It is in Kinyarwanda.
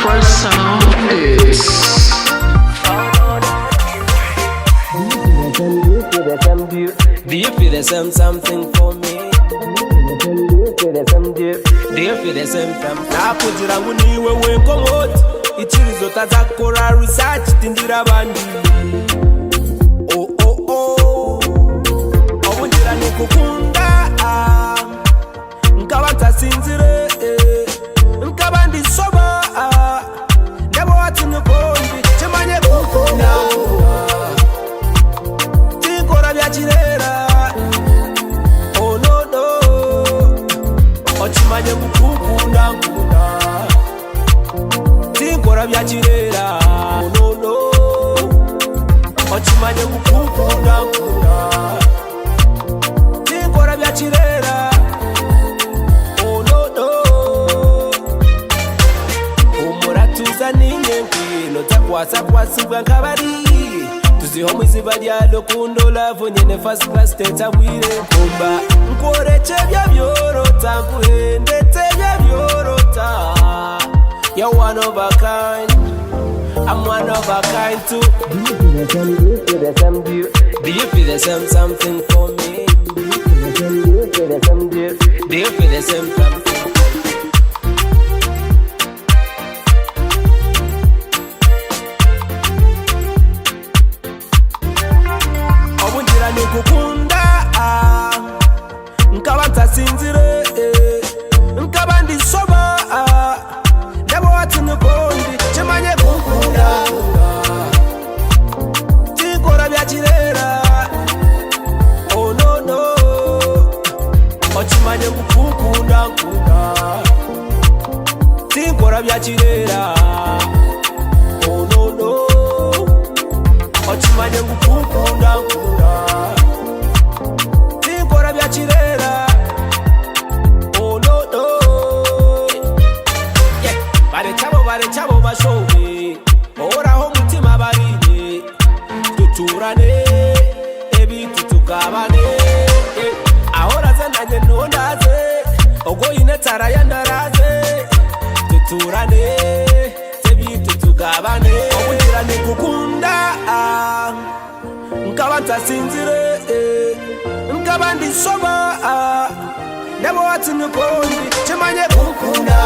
first song is Do you feel the same something for me? Do you feel the same from nakugira ngo niwe we komoti ichirizo tazakora research tindira bandi obungira nikukunda nkaba ntasinzire nkaba ndisoba ndabo wati nikondi chimanye kukunda tinkora bya kirera ochimanye kukukunda nkunda tinkora bya kirera no ochimanye kukukunda nkunda tinkora bya kirera no umuratuza ninge nkwino takwasa kwasibwa nkabari tuziho mwiziba lya lokundo lavo nyene first class tetabwire kumba nkoreche bya byorota nkuhendete bya byorota you're one of a kind, I'm one of a kind too. Do you feel the same? Do you feel the same something for me? Do you feel the same? Do you feel the same something? Obungira nikukunda nkaba ntasinzire nkaba ndisoba ndabo wati nikondi chimanye kukunda tinkora bya kirera no ochimanye kukunda nkunda tinkora bya kirera no ochimanye kukunda nkunda tinkora bya kirera bare chabo bashowe oraho mutima barine tuturane ebintu tukabane ahora zananye nondaze ogo ine tara yandaraze tuturane ebintu tukabane obungira nikukunda nkaba ntasinzire nkaba ndisoba ndabo wati nikondi chimanye kukunda